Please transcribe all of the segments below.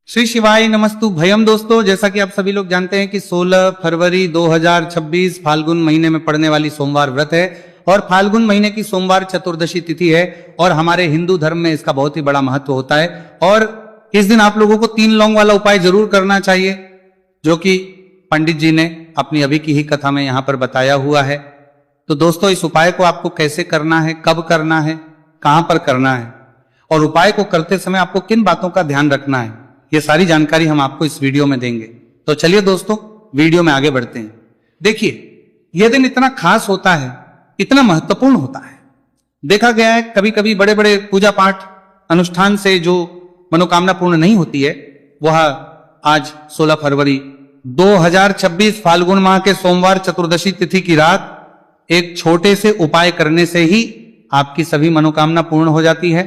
श्री शिवाय नमस्तु भयम। दोस्तों, जैसा कि आप सभी लोग जानते हैं कि 16 फरवरी 2026 फाल्गुन महीने में पड़ने वाली सोमवार व्रत है और फाल्गुन महीने की सोमवार चतुर्दशी तिथि है और हमारे हिंदू धर्म में इसका बहुत ही बड़ा महत्व होता है। और इस दिन आप लोगों को 3 लौंग वाला उपाय जरूर करना चाहिए, जो कि पंडित जी ने अपनी अभी की ही कथा में यहां पर बताया हुआ है। तो दोस्तों, इस उपाय को आपको कैसे करना है, कब करना है, कहां पर करना है और उपाय को करते समय आपको किन बातों का ध्यान रखना है, ये सारी जानकारी हम आपको इस वीडियो में देंगे। तो चलिए दोस्तों, वीडियो में आगे बढ़ते हैं। देखिए, यह दिन इतना खास होता है, इतना महत्वपूर्ण होता है। देखा गया है कभी कभी बड़े बड़े पूजा पाठ अनुष्ठान से जो मनोकामना पूर्ण नहीं होती है, वह आज 16 फरवरी 2026 फाल्गुन माह के सोमवार चतुर्दशी तिथि की रात एक छोटे से उपाय करने से ही आपकी सभी मनोकामना पूर्ण हो जाती है।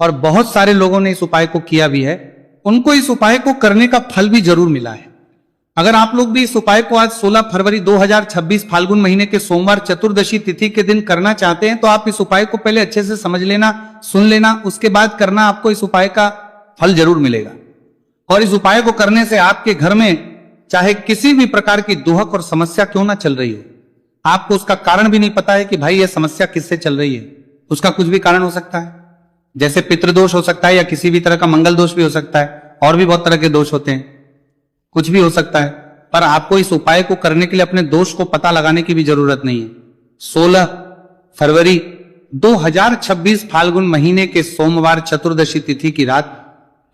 और बहुत सारे लोगों ने इस उपाय को किया भी है, उनको इस उपाय को करने का फल भी जरूर मिला है। अगर आप लोग भी इस उपाय को आज 16 फरवरी 2026 फाल्गुन महीने के सोमवार चतुर्दशी तिथि के दिन करना चाहते हैं, तो आप इस उपाय को पहले अच्छे से समझ लेना, सुन लेना, उसके बाद करना। आपको इस उपाय का फल जरूर मिलेगा। और इस उपाय को करने से आपके घर में चाहे किसी भी प्रकार की दुहक और समस्या क्यों ना चल रही हो, आपको उसका कारण भी नहीं पता है कि भाई यह समस्या किससे चल रही है, उसका कुछ भी कारण हो सकता है। जैसे पितृदोष हो सकता है या किसी भी तरह का मंगल दोष भी हो सकता है, और भी बहुत तरह के दोष होते हैं, कुछ भी हो सकता है। पर आपको इस उपाय को करने के लिए अपने दोष को पता लगाने की भी जरूरत नहीं है। 16 फरवरी 2026 फाल्गुन महीने के सोमवार चतुर्दशी तिथि की रात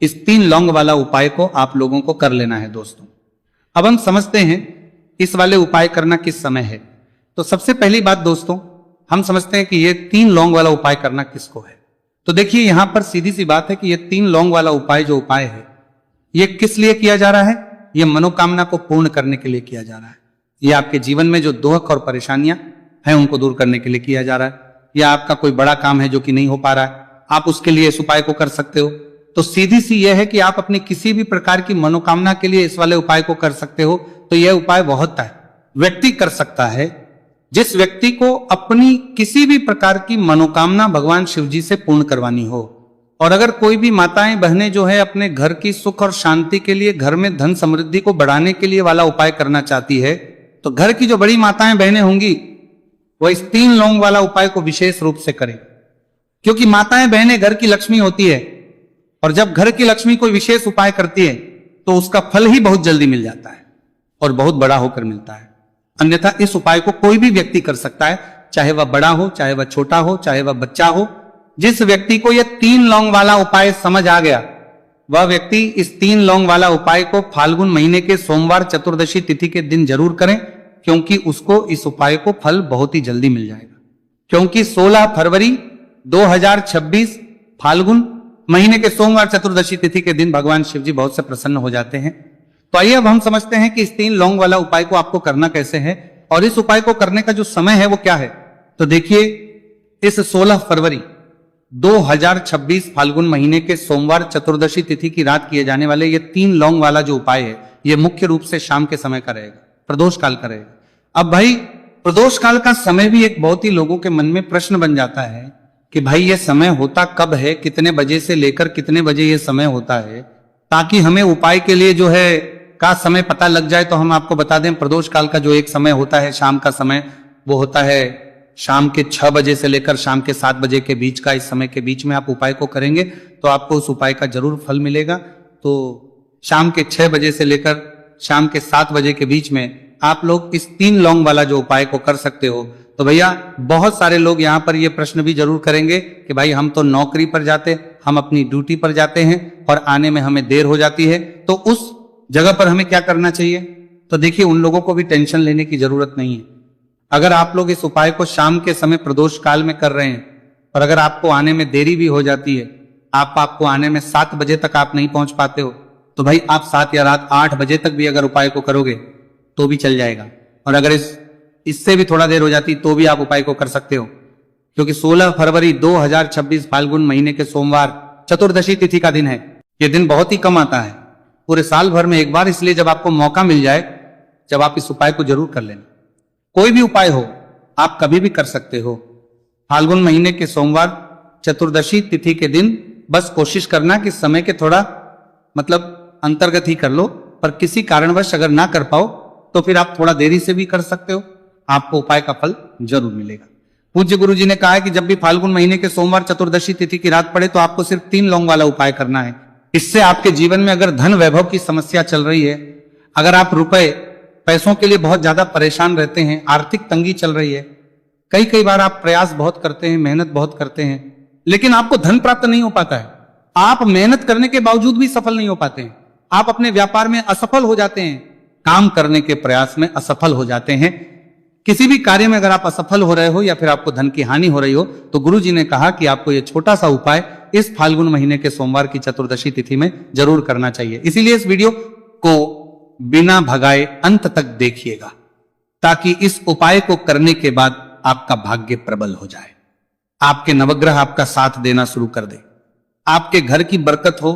इस 3 लौंग वाला उपाय को आप लोगों को कर लेना है। दोस्तों, अब हम समझते हैं इस वाले उपाय करना किस समय है। तो सबसे पहली बात दोस्तों, हम समझते हैं कि ये 3 लौंग वाला उपाय करना किसको है। तो देखिए, यहां पर सीधी सी बात है कि ये 3 लौंग वाला उपाय जो उपाय है, ये किस लिए किया जा रहा है? ये मनोकामना को पूर्ण करने के लिए किया जा रहा है। ये आपके जीवन में जो दुख और परेशानियां हैं उनको दूर करने के लिए किया जा रहा है। या आपका कोई बड़ा काम है जो कि नहीं हो पा रहा है, आप उसके लिए इस उपाय को कर सकते हो। तो सीधी सी यह है कि आप अपनी किसी भी प्रकार की मनोकामना के लिए इस वाले उपाय को कर सकते हो। तो यह उपाय बहुत व्यक्ति कर सकता है जिस व्यक्ति को अपनी किसी भी प्रकार की मनोकामना भगवान शिव जी से पूर्ण करवानी हो। और अगर कोई भी माताएं बहनें जो है अपने घर की सुख और शांति के लिए, घर में धन समृद्धि को बढ़ाने के लिए वाला उपाय करना चाहती है, तो घर की जो बड़ी माताएं बहनें होंगी वह इस 3 लौंग वाला उपाय को विशेष रूप से करें। क्योंकि माताएं बहनें घर की लक्ष्मी होती है, और जब घर की लक्ष्मी कोई विशेष उपाय करती है तो उसका फल ही बहुत जल्दी मिल जाता है और बहुत बड़ा होकर मिलता है। अन्यथा इस उपाय को कोई भी व्यक्ति कर सकता है, चाहे वह बड़ा हो, चाहे वह छोटा हो, चाहे वह बच्चा हो। जिस व्यक्ति को यह 3 लौंग वाला उपाय समझ आ गया, वह व्यक्ति इस 3 लौंग वाला उपाय को फाल्गुन महीने के सोमवार चतुर्दशी तिथि के दिन जरूर करें, क्योंकि उसको इस उपाय को फल बहुत ही जल्दी मिल जाएगा। क्योंकि 16 फरवरी 2026 फाल्गुन महीने के सोमवार चतुर्दशी तिथि के दिन भगवान शिव जी बहुत से प्रसन्न हो जाते हैं। तो आइए अब हम समझते हैं कि इस 3 लौंग वाला उपाय को आपको करना कैसे है और इस उपाय को करने का जो समय है वो क्या है। तो देखिए, इस 16 फरवरी 2026 फाल्गुन महीने के सोमवार चतुर्दशी तिथि की रात किए जाने वाले ये 3 लौंग वाला जो उपाय है, ये मुख्य रूप से शाम के समय का रहेगा, प्रदोष काल का रहेगा। अब भाई, प्रदोष काल का समय भी एक बहुत ही लोगों के मन में प्रश्न बन जाता है कि भाई ये समय होता कब है, कितने बजे से लेकर कितने बजे ये समय होता है, ताकि हमें उपाय के लिए जो है का समय पता लग जाए। तो हम आपको बता दें, प्रदोष काल का जो एक समय होता है शाम का समय, वो होता है शाम के 6 बजे से लेकर शाम के 7 बजे के बीच का। इस समय के बीच में आप उपाय को करेंगे तो आपको उस उपाय का जरूर फल मिलेगा। तो शाम के 6 बजे से लेकर शाम के 7 बजे के बीच में आप लोग इस 3 लौंग वाला जो उपाय को कर सकते हो। तो भैया, बहुत सारे लोग यहाँ पर ये प्रश्न भी जरूर करेंगे कि भाई हम तो नौकरी पर जाते, हम अपनी ड्यूटी पर जाते हैं और आने में हमें देर हो जाती है, तो उस जगह पर हमें क्या करना चाहिए। तो देखिए, उन लोगों को भी टेंशन लेने की जरूरत नहीं है। अगर आप लोग इस उपाय को शाम के समय प्रदोष काल में कर रहे हैं और अगर आपको आने में देरी भी हो जाती है, आपको आने में 7 बजे तक आप नहीं पहुंच पाते हो, तो भाई आप 7 या रात 8 बजे तक भी अगर उपाय को करोगे तो भी चल जाएगा। और अगर इससे भी थोड़ा देर हो जाती तो भी आप उपाय को कर सकते हो। क्योंकि 16 फरवरी 2026 फाल्गुन महीने के सोमवार चतुर्दशी तिथि का दिन है। यह दिन बहुत ही कम आता है, पूरे साल भर में एक बार, इसलिए जब आपको मौका मिल जाए, जब आप इस उपाय को जरूर कर लेना। कोई भी उपाय हो, आप कभी भी कर सकते हो। फाल्गुन महीने के सोमवार चतुर्दशी तिथि के दिन बस कोशिश करना कि समय के थोड़ा अंतर्गत ही कर लो, पर किसी कारणवश अगर ना कर पाओ तो फिर आप थोड़ा देरी से भी कर सकते हो, आपको उपाय का फल जरूर मिलेगा। पूज्य गुरु जी ने कहा है कि जब भी फाल्गुन महीने के सोमवार चतुर्दशी तिथि की रात पड़े तो आपको सिर्फ 3 लौंग वाला उपाय करना है। इससे आपके जीवन में अगर धन वैभव की समस्या चल रही है, अगर आप रुपए पैसों के लिए बहुत ज्यादा परेशान रहते हैं, आर्थिक तंगी चल रही है, कई बार आप प्रयास बहुत करते हैं, मेहनत बहुत करते हैं, लेकिन आपको धन प्राप्त नहीं हो पाता है, आप मेहनत करने के बावजूद भी सफल नहीं हो पाते हैं, आप अपने व्यापार में असफल हो जाते हैं, काम करने के प्रयास में असफल हो जाते हैं, किसी भी कार्य में अगर आप असफल हो रहे हो या फिर आपको धन की हानि हो रही हो, तो गुरु जी ने कहा कि आपको यह छोटा सा उपाय इस फाल्गुन महीने के सोमवार की चतुर्दशी तिथि में जरूर करना चाहिए। इसीलिए इस वीडियो को बिना भगाए अंत तक देखिएगा, ताकि इस उपाय को करने के बाद आपका भाग्य प्रबल हो जाए, आपके नवग्रह आपका साथ देना शुरू कर दे, आपके घर की बरकत हो,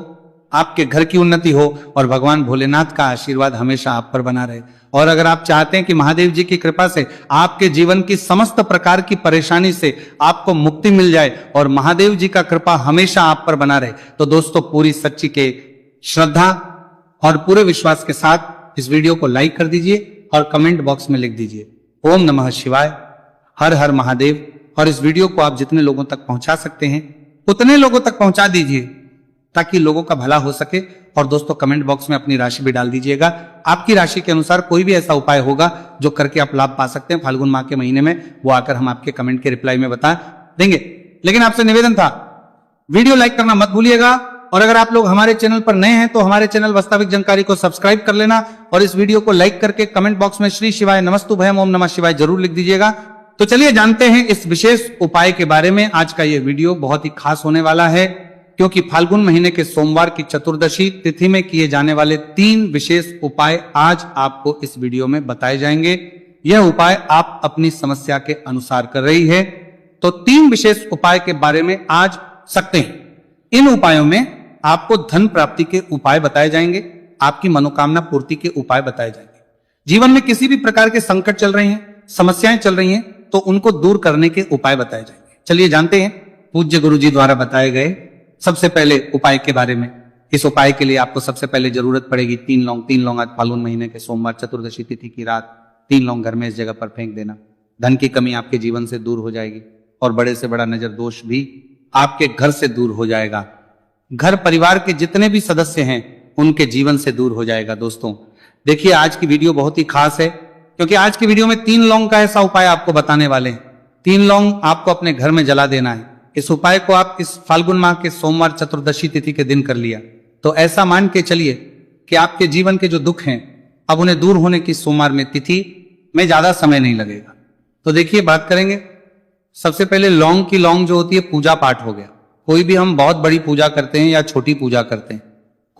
आपके घर की उन्नति हो और भगवान भोलेनाथ का आशीर्वाद हमेशा आप पर बना रहे। और अगर आप चाहते हैं कि महादेव जी की कृपा से आपके जीवन की समस्त प्रकार की परेशानी से आपको मुक्ति मिल जाए और महादेव जी का कृपा हमेशा आप पर बना रहे, तो दोस्तों पूरी सच्ची के श्रद्धा और पूरे विश्वास के साथ इस वीडियो को लाइक कर दीजिए और कमेंट बॉक्स में लिख दीजिए ओम नमः शिवाय, हर हर महादेव। और इस वीडियो को आप जितने लोगों तक पहुंचा सकते हैं उतने लोगों तक पहुंचा दीजिए, ताकि लोगों का भला हो सके। और दोस्तों कमेंट बॉक्स में अपनी राशि भी डाल दीजिएगा, आपकी राशि के अनुसार कोई भी ऐसा उपाय होगा जो करके आप लाभ पा सकते हैं फाल्गुन माह के महीने में, वो आकर हम आपके कमेंट के रिप्लाई में बता देंगे। लेकिन आपसे निवेदन था, वीडियो लाइक करना मत भूलिएगा, और अगर आप लोग हमारे चैनल पर नए हैं तो हमारे चैनल वास्तविक जानकारी को सब्सक्राइब कर लेना और इस वीडियो को लाइक करके कमेंट बॉक्स में श्री शिवाय नमस्तु भयम ओम नमः शिवाय जरूर लिख दीजिएगा। तो चलिए जानते हैं इस विशेष उपाय के बारे में। आज का यह वीडियो बहुत ही खास होने वाला है, क्योंकि फाल्गुन महीने के सोमवार की चतुर्दशी तिथि में किए जाने वाले 3 विशेष उपाय आज आपको इस वीडियो में बताए जाएंगे। यह उपाय आप अपनी समस्या के अनुसार कर रही है, तो 3 विशेष उपाय के बारे में आज सकते हैं। इन उपायों में आपको धन प्राप्ति के उपाय बताए जाएंगे, आपकी मनोकामना पूर्ति के उपाय बताए जाएंगे। जीवन में किसी भी प्रकार के संकट चल रहे हैं, समस्याएं चल रही हैं, तो उनको दूर करने के उपाय बताए जाएंगे। चलिए जानते हैं पूज्य गुरु जी द्वारा बताए गए सबसे पहले उपाय के बारे में। इस उपाय के लिए आपको सबसे पहले जरूरत पड़ेगी 3 लौंग। 3 लौंग आज फाल्गुन महीने के सोमवार चतुर्दशी तिथि की रात 3 लौंग घर में इस जगह पर फेंक देना। धन की कमी आपके जीवन से दूर हो जाएगी और बड़े से बड़ा नजर दोष भी आपके घर से दूर हो जाएगा। घर परिवार के जितने भी सदस्य हैं उनके जीवन से दूर हो जाएगा। दोस्तों देखिए आज की वीडियो बहुत ही खास है, क्योंकि आज की वीडियो में 3 लौंग का ऐसा उपाय आपको बताने वाले हैं। 3 लौंग आपको अपने घर में जला देना है। इस उपाय को आप इस फाल्गुन माह के सोमवार चतुर्दशी तिथि के दिन कर लिया तो ऐसा मान के चलिए कि आपके जीवन के जो दुख हैं अब उन्हें दूर होने की सोमवार में तिथि में ज्यादा समय नहीं लगेगा। तो देखिए बात करेंगे सबसे पहले लौंग की। लौंग जो होती है पूजा पाठ हो गया। कोई भी हम बहुत बड़ी पूजा करते हैं या छोटी पूजा करते हैं,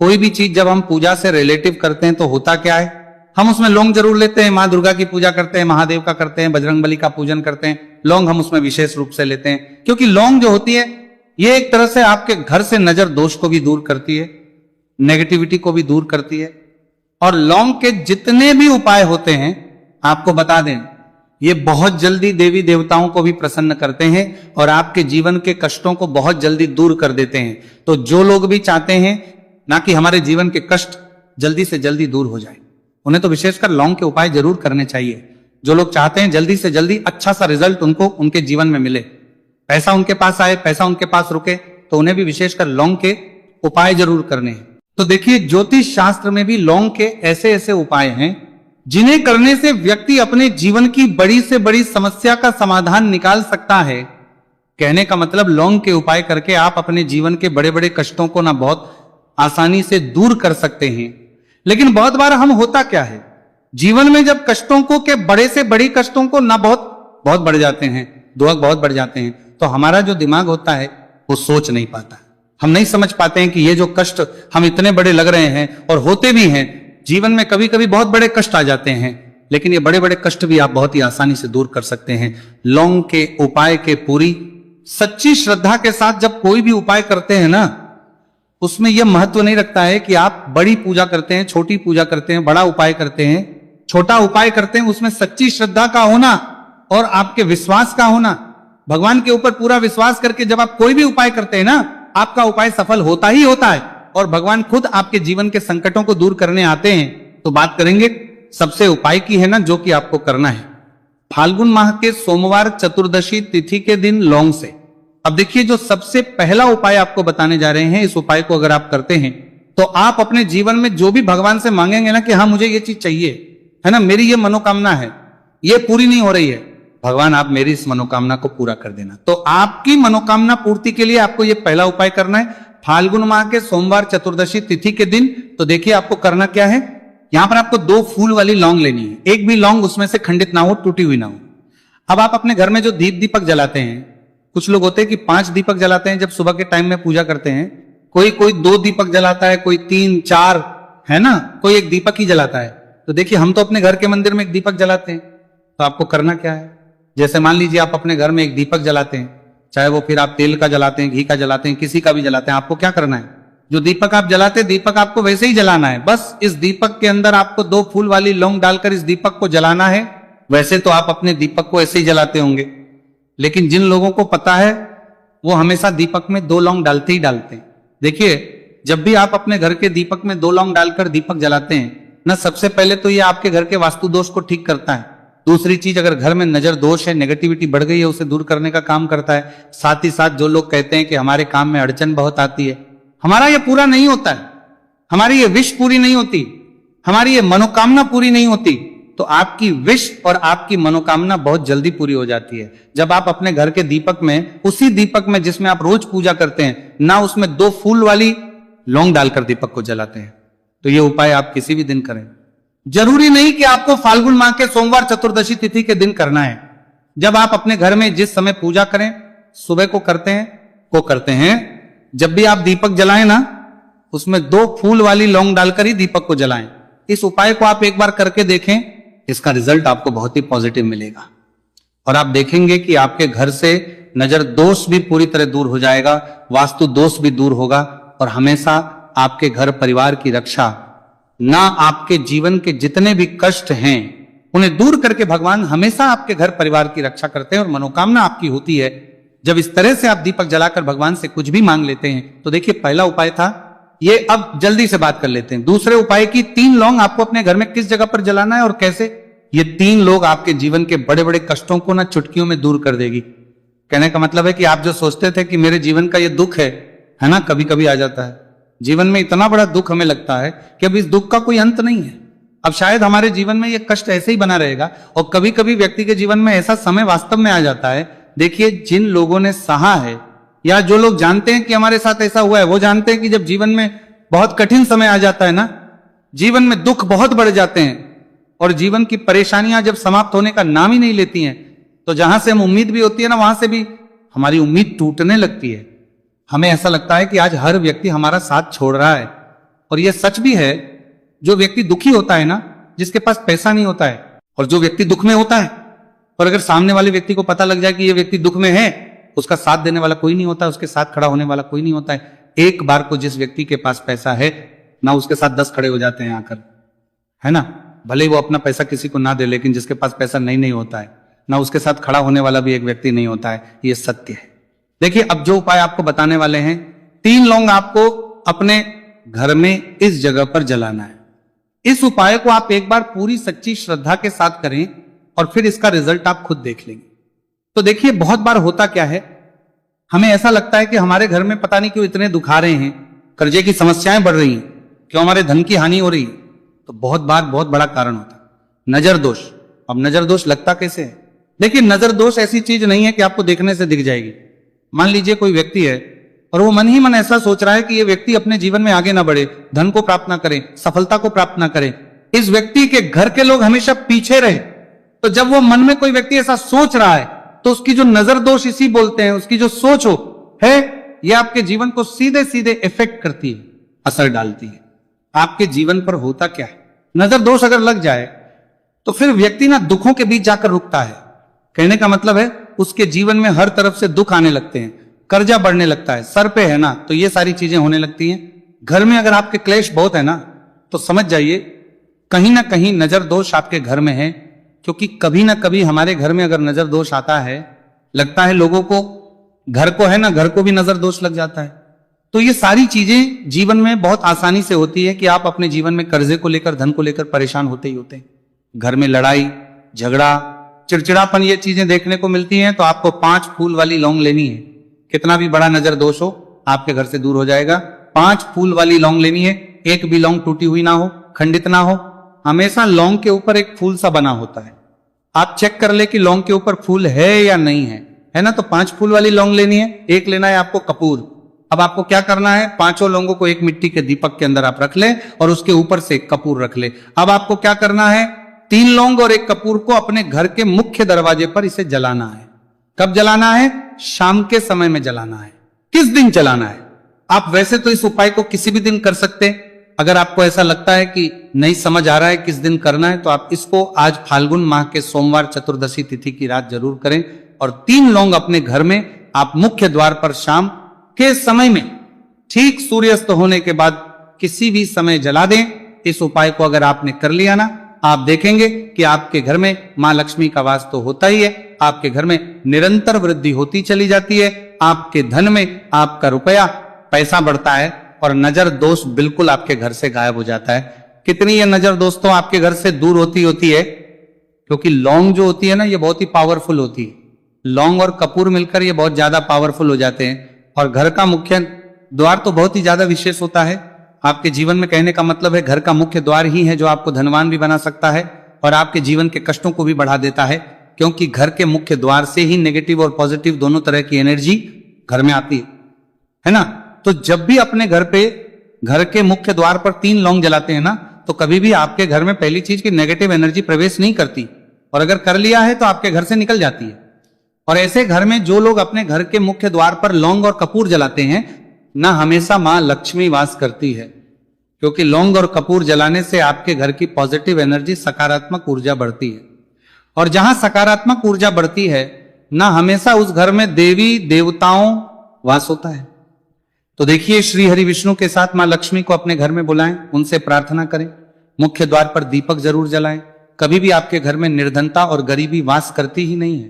कोई भी चीज जब हम पूजा से रिलेटिव करते हैं तो होता क्या है, हम उसमें लौंग जरूर लेते हैं। माँ दुर्गा की पूजा करते हैं, महादेव का करते हैं, बजरंगबली का पूजन करते हैं, लौंग हम उसमें विशेष रूप से लेते हैं, क्योंकि लौंग जो होती है ये एक तरह से आपके घर से नजर दोष को भी दूर करती है, नेगेटिविटी को भी दूर करती है। और लौंग के जितने भी उपाय होते हैं आपको बता दें, ये बहुत जल्दी देवी देवताओं को भी प्रसन्न करते हैं और आपके जीवन के कष्टों को बहुत जल्दी दूर कर देते हैं। तो जो लोग भी चाहते हैं ना कि हमारे जीवन के कष्ट जल्दी से जल्दी दूर हो जाए, उन्हें तो विशेषकर लौंग के उपाय जरूर करने चाहिए। जो लोग चाहते हैं जल्दी से जल्दी अच्छा सा रिजल्ट उनको उनके जीवन में मिले, पैसा उनके पास आए, पैसा उनके पास रुके, तो उन्हें भी विशेषकर लौंग के उपाय जरूर करने हैं। तो देखिए ज्योतिष शास्त्र में भी लौंग के ऐसे ऐसे उपाय हैं जिन्हें करने से व्यक्ति अपने जीवन की बड़ी से बड़ी समस्या का समाधान निकाल सकता है। कहने का मतलब लौंग के उपाय करके आप अपने जीवन के बड़े बड़े कष्टों को ना बहुत आसानी से दूर कर सकते हैं। लेकिन बहुत बार हम होता क्या है, जीवन में जब कष्टों को के बड़े से बड़ी कष्टों को ना बहुत बढ़ जाते हैं, दुख बहुत बढ़ जाते हैं, तो हमारा जो दिमाग होता है वो सोच नहीं पाता। हम नहीं समझ पाते हैं कि ये जो कष्ट हम इतने बड़े लग रहे हैं और होते भी हैं, जीवन में कभी कभी बहुत बड़े कष्ट आ जाते हैं, लेकिन ये बड़े बड़े कष्ट भी आप बहुत ही आसानी से दूर कर सकते हैं लौंग के उपाय के पूरी सच्ची श्रद्धा के साथ। जब कोई भी उपाय करते हैं ना, उसमें यह महत्व नहीं रखता है कि आप बड़ी पूजा करते हैं, छोटी पूजा करते हैं, बड़ा उपाय करते हैं, छोटा उपाय करते हैं, उसमें सच्ची श्रद्धा का होना और आपके विश्वास का होना, भगवान के ऊपर पूरा विश्वास करके जब आप कोई भी उपाय करते हैं ना, आपका उपाय सफल होता ही होता है। और भगवान खुद आपके जीवन के संकटों को दूर करने आते हैं, तो बात करेंगे सबसे उपाय की है ना, जो कि आपको करना है फाल्गुन माह के सोमवार चतुर्दशी तिथि के दिन लौंग से। अब देखिए, जो सबसे पहला उपाय आपको बताने जा रहे हैं, इस उपाय को अगर आप करते हैं तो आप अपने जीवन में जो भी भगवान से मांगेंगे ना कि हाँ मुझे ये चीज चाहिए, है ना, मेरी ये मनोकामना है, ये पूरी नहीं हो रही है, भगवान आप मेरी इस मनोकामना को पूरा कर देना। तो आपकी मनोकामना पूर्ति के लिए आपको ये पहला उपाय करना है फाल्गुन माह के सोमवार चतुर्दशी तिथि के दिन। तो देखिए आपको करना क्या है, यहां पर आपको 2 फूल वाली लौंग लेनी है, एक भी लौंग उसमें से खंडित ना हो, टूटी हुई ना हो। अब आप अपने घर में जो दीपक जलाते हैं, कुछ लोग होते हैं कि 5 दीपक जलाते हैं जब सुबह के टाइम में पूजा करते हैं, कोई 2 दीपक जलाता है, कोई 3 4, है ना, कोई 1 दीपक ही जलाता है। तो देखिए हम तो अपने घर के मंदिर में 1 दीपक जलाते हैं। तो आपको करना क्या है, जैसे मान लीजिए आप अपने घर में 1 दीपक जलाते हैं, चाहे वो फिर आप तेल का जलाते हैं, घी का जलाते हैं, किसी का भी जलाते हैं, आपको क्या करना है, जो दीपक आप जलाते हैं दीपक आपको वैसे ही जलाना है, बस इस दीपक के अंदर आपको 2 फूल वाली लौंग डालकर इस दीपक को जलाना है। वैसे तो आप अपने दीपक को ऐसे ही जलाते होंगे, लेकिन जिन लोगों को पता है वो हमेशा दीपक में 2 लौंग डालते ही डालते हैं। देखिए जब भी आप अपने घर के दीपक में 2 लौंग डालकर दीपक जलाते हैं ना, सबसे पहले तो ये आपके घर के वास्तु दोष को ठीक करता है। दूसरी चीज, अगर घर में नजर दोष है, नेगेटिविटी बढ़ गई है, उसे दूर करने का काम करता है। साथ ही साथ जो लोग कहते हैं कि हमारे काम में अड़चन बहुत आती है, हमारा ये पूरा नहीं होता है, हमारी ये विश पूरी नहीं होती, हमारी ये मनोकामना पूरी नहीं होती, तो आपकी विश और आपकी मनोकामना बहुत जल्दी पूरी हो जाती है जब आप अपने घर के दीपक में, उसी दीपक में जिसमें आप रोज पूजा करते हैं ना, उसमें 2 फूल वाली लौंग डालकर दीपक को जलाते हैं। तो ये उपाय आप किसी भी दिन करें, जरूरी नहीं कि आपको फाल्गुन माह के सोमवार चतुर्दशी तिथि के दिन करना है। जब आप अपने घर में जिस समय पूजा करें, सुबह को करते हैं, जब भी आप दीपक जलाएं ना, उसमें 2 फूल वाली लौंग डालकर ही दीपक को जलाएं। इस उपाय को आप एक बार करके देखें, इसका रिजल्ट आपको बहुत ही पॉजिटिव मिलेगा और आप देखेंगे कि आपके घर से नजर दोष भी पूरी तरह दूर हो जाएगा, वास्तु दोष भी दूर होगा और हमेशा आपके घर परिवार की रक्षा, ना आपके जीवन के जितने भी कष्ट हैं उन्हें दूर करके भगवान हमेशा आपके घर परिवार की रक्षा करते हैं और मनोकामना आपकी होती है जब इस तरह से आप दीपक जलाकर भगवान से कुछ भी मांग लेते हैं। तो देखिए पहला उपाय था ये। अब जल्दी से बात कर लेते हैं दूसरे उपाय की। 3 लौंग आपको अपने घर में किस जगह पर जलाना है और कैसे। ये 3 लोग आपके जीवन के बड़े बड़े कष्टों को ना चुटकियों में दूर कर देगी। कहने का मतलब है कि आप जो सोचते थे कि मेरे जीवन का ये दुख है ना, कभी कभी आ जाता है जीवन में, इतना बड़ा दुख हमें लगता है कि अब इस दुख का कोई अंत नहीं है, अब शायद हमारे जीवन में ये कष्ट ऐसे ही बना रहेगा। और कभी कभी व्यक्ति के जीवन में ऐसा समय वास्तव में आ जाता है। देखिए जिन लोगों ने सहा है या जो लोग जानते हैं कि हमारे साथ ऐसा हुआ है, वो जानते हैं कि जब जीवन में बहुत कठिन समय आ जाता है ना, जीवन में दुख बहुत बढ़ जाते हैं और जीवन की परेशानियां जब समाप्त होने का नाम ही नहीं लेती हैं, तो जहां से हम उम्मीद भी होती है ना, वहां से भी हमारी उम्मीद टूटने लगती है। हमें ऐसा लगता है कि आज हर व्यक्ति हमारा साथ छोड़ रहा है। और यह सच भी है, जो व्यक्ति दुखी होता है ना, जिसके पास पैसा नहीं होता है, और जो व्यक्ति दुख में होता है, और अगर सामने वाले व्यक्ति को पता लग जाए कि यह व्यक्ति दुख में है, उसका साथ देने वाला कोई नहीं होता, उसके साथ खड़ा होने वाला कोई नहीं होता है। एक बार को जिस व्यक्ति के पास पैसा है ना, उसके साथ 10 खड़े हो जाते हैं आकर, है ना, भले ही वो अपना पैसा किसी को ना दे, लेकिन जिसके पास पैसा नहीं होता है ना, उसके साथ खड़ा होने वाला भी एक व्यक्ति नहीं होता है। ये सत्य है। देखिए अब जो उपाय आपको बताने वाले हैं, 3 लौंग आपको अपने घर में इस जगह पर जलाना है। इस उपाय को आप एक बार पूरी सच्ची श्रद्धा के साथ करें और फिर इसका रिजल्ट आप खुद देख लेंगे। तो देखिए बहुत बार होता क्या है, हमें ऐसा लगता है कि हमारे घर में पता नहीं क्यों इतने दुख आ रहे हैं, कर्जे की समस्याएं बढ़ रही हैं, क्यों हमारे धन की हानि हो रही है। तो बहुत बार बहुत बड़ा कारण होता है नजर दोष। अब नजर दोष लगता कैसे है? देखिए नजर दोष ऐसी चीज नहीं है कि आपको देखने से दिख जाएगी। मान लीजिए कोई व्यक्ति है और वो मन ही मन ऐसा सोच रहा है कि ये व्यक्ति अपने जीवन में आगे ना बढ़े, धन को प्राप्त ना करे, सफलता को प्राप्त ना करे, इस व्यक्ति के घर के लोग हमेशा पीछे रहे। तो जब वो मन में कोई व्यक्ति ऐसा सोच रहा है, तो उसकी जो नजर दोष इसी बोलते हैं, उसकी जो सोच हो है, ये आपके जीवन को सीधे सीधे इफेक्ट करती है, असर डालती है। आपके जीवन पर होता क्या है, नजर दोष अगर लग जाए तो फिर व्यक्ति ना दुखों के बीच जाकर रुकता है। कहने का मतलब है उसके जीवन में हर तरफ से दुख आने लगते हैं, कर्जा बढ़ने लगता है, सर पे है ना, तो ये सारी चीजें होने लगती हैं। घर में अगर आपके क्लेश बहुत है ना, तो समझ जाइए कहीं ना कहीं नजर दोष आपके घर में है। क्योंकि कभी ना कभी हमारे घर में अगर नजर दोष आता है, लगता है लोगों को, घर को है ना, घर को भी नजर दोष लग जाता है। तो ये सारी चीजें जीवन में बहुत आसानी से होती है कि आप अपने जीवन में कर्जे को लेकर, धन को लेकर परेशान होते ही होते हैं। घर में लड़ाई झगड़ा, चिड़चिड़ापन, ये चीजें देखने को मिलती हैं। तो आपको 5 फूल वाली लौंग लेनी है। कितना भी बड़ा नजर दोष हो आपके घर से दूर हो जाएगा। 5 फूल वाली लौंग लेनी है। एक भी लौंग टूटी हुई ना हो, खंडित ना हो। हमेशा लौंग के ऊपर एक फूल सा बना होता है। आप चेक कर ले कि लौंग के ऊपर फूल है या नहीं है ना। तो 5 फूल वाली लौंग लेनी है। एक लेना है आपको कपूर। अब आपको क्या करना है, 5 लौंगों को एक मिट्टी के दीपक के अंदर आप रख ले और उसके ऊपर से एक कपूर रख ले। अब आपको क्या करना है, 3 लौंग और एक कपूर को अपने घर के मुख्य दरवाजे पर इसे जलाना है। कब जलाना है? शाम के समय में जलाना है। किस दिन जलाना है? आप वैसे तो इस उपाय को किसी भी दिन कर सकते हैं। अगर आपको ऐसा लगता है कि नहीं समझ आ रहा है किस दिन करना है, तो आप इसको आज फाल्गुन माह के सोमवार चतुर्दशी तिथि की रात जरूर करें। और 3 लौंग अपने घर में आप मुख्य द्वार पर शाम के समय में ठीक सूर्यास्त होने के बाद किसी भी समय जला दें। इस उपाय को अगर आपने कर लिया ना, आप देखेंगे कि आपके घर में मां लक्ष्मी का वास तो होता ही है। आपके घर में निरंतर वृद्धि होती चली जाती है। आपके धन में आपका रुपया पैसा बढ़ता है और नजर दोष बिल्कुल आपके घर से गायब हो जाता है। कितनी ये नजर दोस्तों आपके घर से दूर होती है, क्योंकि लौंग जो होती है ना, ये बहुत ही पावरफुल होती है। लौंग और कपूर मिलकर ये बहुत ज्यादा पावरफुल हो जाते हैं। और घर का मुख्य द्वार तो बहुत ही ज्यादा विशेष होता है आपके जीवन में। कहने का मतलब है घर का मुख्य द्वार ही है जो आपको धनवान भी बना सकता है और आपके जीवन के कष्टों को भी बढ़ा देता है। क्योंकि घर के मुख्य द्वार से ही नेगेटिव और पॉजिटिव दोनों तरह की एनर्जी घर में आती है ना। तो जब भी अपने घर पे घर के मुख्य द्वार पर 3 लौंग जलाते हैं ना, तो कभी भी आपके घर में पहली चीज की नेगेटिव एनर्जी प्रवेश नहीं करती, और अगर कर लिया है तो आपके घर से निकल जाती है। और ऐसे घर में जो लोग अपने घर के मुख्य द्वार पर लौंग और कपूर जलाते हैं ना, हमेशा मां लक्ष्मी वास करती है। क्योंकि लौंग और कपूर जलाने से आपके घर की पॉजिटिव एनर्जी, सकारात्मक ऊर्जा बढ़ती है। और जहां सकारात्मक ऊर्जा बढ़ती है ना, हमेशा उस घर में देवी देवताओं वास होता है। तो देखिए, श्री हरि विष्णु के साथ मां लक्ष्मी को अपने घर में बुलाएं, उनसे प्रार्थना करें, मुख्य द्वार पर दीपक जरूर जलाएं। कभी भी आपके घर में निर्धनता और गरीबी वास करती ही नहीं है।